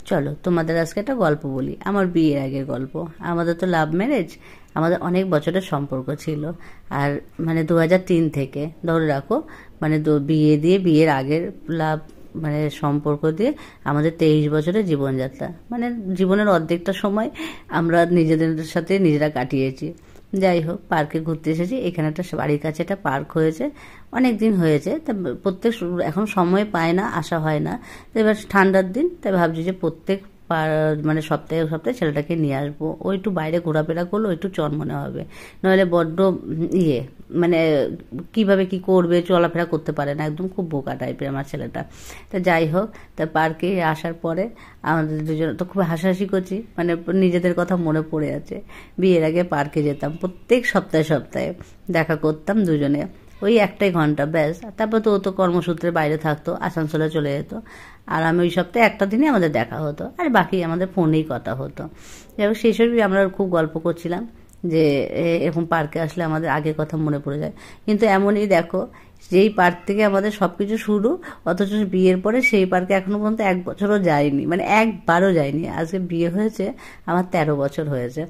চলো তোমাদের আজকে একটা গল্প বলি, আমার বিয়ের আগের গল্প। আমাদের তো লাভ ম্যারেজ, আমাদের অনেক বছরের সম্পর্ক ছিল। আর মানে 2003 থেকে ধরে রাখো, মানে বিয়ের আগের লাভ মানে সম্পর্ক দিয়ে আমাদের 23 বছরের জীবনযাত্রা, মানে জীবনের অর্ধেকটা সময় আমরা নিজেদের সাথে নিজেরা কাটিয়েছি। যাই হোক, পার্কে ঘুরতে এসেছি। এখানে একটা বাড়ির কাছে একটা পার্ক হয়েছে, অনেক দিন হয়েছে। তা এখন সময় পায় না, আসা হয় না। তো এবার ঠান্ডার দিন, তাই ভাবছি যে প্রত্যেক মানে সপ্তাহে সপ্তাহে ছেলেটাকে নিয়ে আসবো। ও একটু বাইরে ঘোরাফেরা করলো, একটু চনমনে হবে। নইলে বড্ড ইয়ে মানে কিভাবে কি করবে, চলাফেরা করতে পারে না, একদম খুব বোকা টাইপের আমার ছেলেটা। তা যাই হোক, তা পার্কে আসার পরে আমাদের দুজন তো খুব হাসাহাসি করছি, মানে নিজেদের কথা মনে পড়ে আছে। বিয়ের আগে পার্কে যেতাম প্রত্যেক সপ্তাহে সপ্তাহে, দেখা করতাম দুজনে, ওই 1 ঘন্টা ব্যাস। তারপর তো ও তো কর্মসূত্রে বাইরে থাকতো, আসানসোলে চলে যেত। আর আমি ওই সপ্তাহে একটা দিনই আমাদের দেখা হতো, আর বাকি আমাদের ফোনেই কথা হতো। যাই হোক, সেই সবই আমরা খুব গল্প করছিলাম যে এরকম পার্কে আসলে আমাদের আগের কথা মনে পড়ে যায়। কিন্তু এমনই দেখো, যেই পার্ক থেকে আমাদের সব কিছু শুরু, অথচ বিয়ের পরে সেই পার্কে এখনো পর্যন্ত 1 বছরও যায়নি, মানে একবারও যায়নি। আজকে বিয়ে হয়েছে, আমার 13 বছর হয়েছে,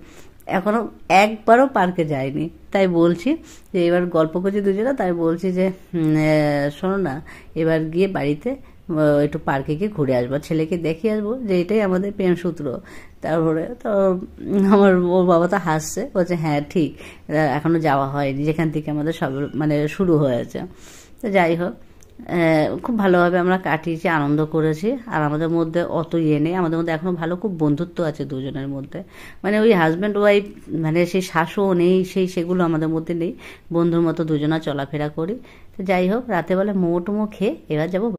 এখনো একবারও পার্কে যায়নি। তাই বলছি যে এবার গল্প করছি দুজনে, তাই বলছি যে শোনো না, এবার গিয়ে বাড়িতে একটু পার্কে গিয়ে ঘুরে আসবো, ছেলেকে দেখে আসবো, যে এটাই আমাদের প্রেম সূত্র। তারপরে তো ওর বাবা তো হাসছে, বলছে হ্যাঁ ঠিক, এখনো যাওয়া হয়নি যেখান থেকে আমাদের সব মানে শুরু হয়েছে। তো যাই হোক, খুব ভালোভাবে আমরা কাটিয়েছি, আনন্দ করেছি। আর আমাদের মধ্যে অত ইয়ে নেই, আমাদের মধ্যে এখনো ভালো খুব বন্ধুত্ব আছে দুজনের মধ্যে। মানে ওই হাজব্যান্ড ওয়াইফ, মানে সেই শাসও নেই, সেগুলো আমাদের মধ্যে নেই। বন্ধুর মতো দুজনা চলাফেরা করি। তো যাই হোক, রাতেবেলা মোমো টোমো খেয়ে এবার যাবো।